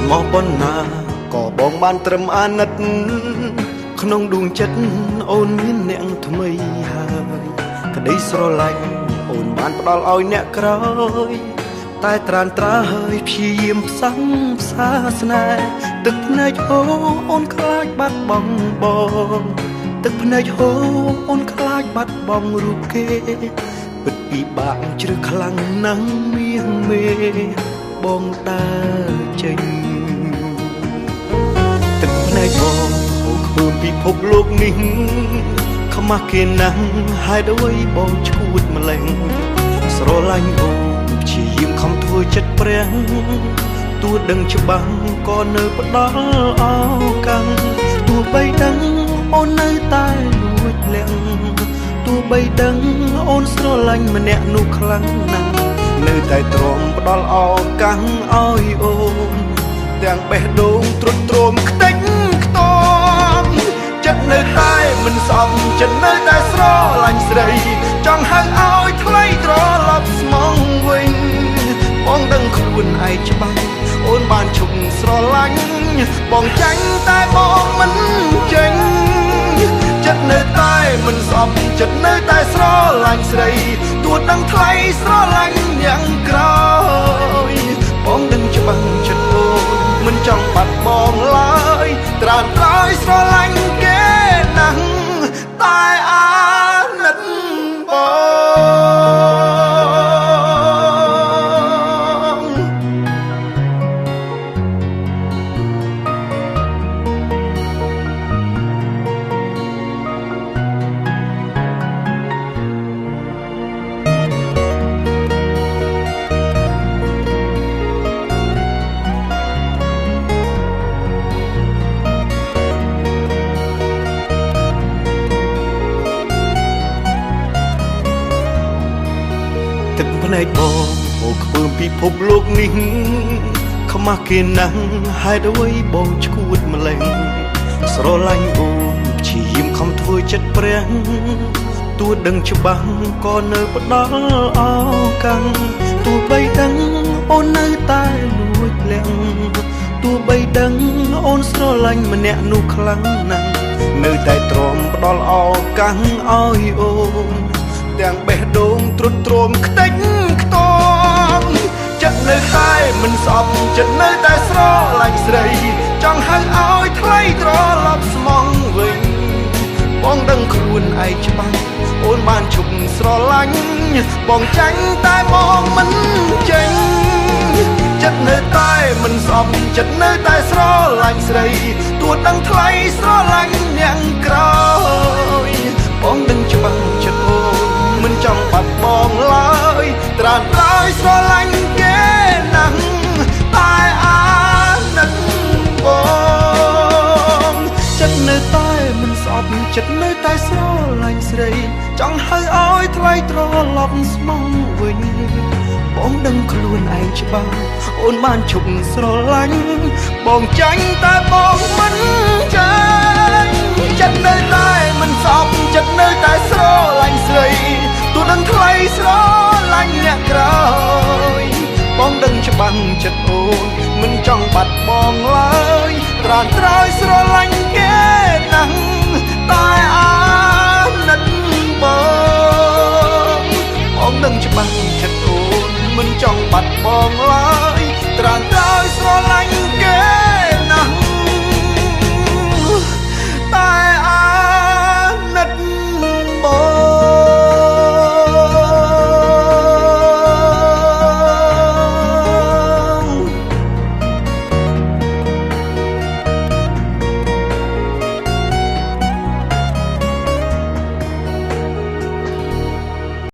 មកប៉ុណ្ណាក៏បងបានត្រឹមអាណិតក្នុងដួងចិត្តអូនមានអ្នកថ្មីហើយក្តីស្រឡាញ់អូនបានផ្ដល់ឲ្យអ្នកក្រោយតែត្រានត្រើយព្យាយាមផ្សងផ្សាស្នេហ៍ទឹកភ្នែកហូរអូនខ្លាចបាត់បង់បងទឹកភ្នែកហូរអូនខ្លាចបាត់បង់រូបគេពិតពិបាកជ្រឹះខ្លាំងណាស់មាសមេបងដើរចេញទឹកភ្នែកបងអូខ្ពើមពិភពលោកនេះខ្មាស់គេណាស់ហេតុអ្វីបងឈួតម្លេះស្រឡាញ់អូនព្យាយាមខំធ្វើចិត្តព្រះទោះដឹងច្បាស់ក៏នៅផ្ដល់ឱកាសទោះបីដឹងអូននៅតែលួចលាក់ទោះបីដឹងអូនស្រឡាញ់ម្នាក់នោះខ្លាំងណាស់នៅតែទ្រាំផ្ដល់ឱកាសឲ្យអូនទាំងបេះដូងទ្រុឌទ្រោមខ្ទេចខ្ទាំចិត្តនៅតែមិនស្អប់ចិត្តនៅតែស្រឡាញ់ស្រីចង់ហៅឲ្យថ្លៃត្រឡប់ស្មងវិញបងដឹងខ្លួនឯងច្បាស់អូនបានឈប់ស្រឡាញ់បងចាញ់តែបងមិនចេញចិត្តនៅតែមិនស្អប់ចិត្តនៅតែស្រឡាញ់ស្រីទោះដឹងថ្លៃស្រឡាញ់យ៉ាងក្រោយបងដឹងច្បាស់ចិត្តអូនមិនចង់បាត់បងឡើយត្រានត្រើយស្រឡាញ់គេណាស់តែអាណិតទឹកភ្នែកបងអូខ្ពើមពិភពលោកនេះខ្មាស់គេណាស់ហេតុអ្វីបងឈួតម្លេះស្រឡាញ់អូនព្យាយាមខំធ្វើចិត្តព្រះទោះដឹងច្បាស់ក៏នៅផ្ដល់ឱកាសទោះបីដឹងអូននៅតែលួចលាក់ទោះបីដឹងអូនស្រឡាញ់ម្នាក់នោះខ្លាំងណាស់នៅតែទ្រាំផ្ដល់ឱកាសឲ្យអូនទាំងបេះដូងទ្រុឌទ្រោមខ្ទេចខ្ទាំចិត្តនៅតែមិនស្អប់ចិត្តនៅតែស្រឡាញ់ស្រីចង់ហៅឲ្យថ្លៃត្រឡប់ស្មងវិញបងដឹងខ្លួនឯងច្បាស់អូនបានឈប់ស្រឡាញ់បងចាញ់តែបងមិនចេញចិត្តនៅតែមិនស្អប់ចិត្តនៅតែស្រឡាញ់ស្រីទោះដឹងថ្លៃស្រឡាញ់អ្នកក្រោយបងដឹងច្បាស់ចិត្តអូនមិនចង់បាត់បងឡើយត្រានត្រើយស្រឡាញ់គេណាស់តែអាណិតបងចិត្តនៅតែមិនស្អប់ចិត្តនៅតែស្រឡាញ់ស្រីចង់ហៅឲ្យថ្លៃត្រឡប់ស្មងវិញបងដឹងខ្លួនឯងច្បាស់អូនបានឈប់ស្រឡាញ់បងចាញ់តែបងមិនចាញ់ចិត្តនៅតែមិនស្អប់ចិត្តនៅតែស្រឡាញ់ស្រីទោះដឹងថ្លៃស្រឡាញ់អ្នកក្រោយបងដឹងច្បាស់ចិត្តអូនមិនចង់បាត់បងឡើយត្រានត្រើយស្រឡាញ់គេណាស់តែអាណិតបងដឹងច្បាស់ចិត្តអូនមិនចង់បាត់បងឡើយត្រាន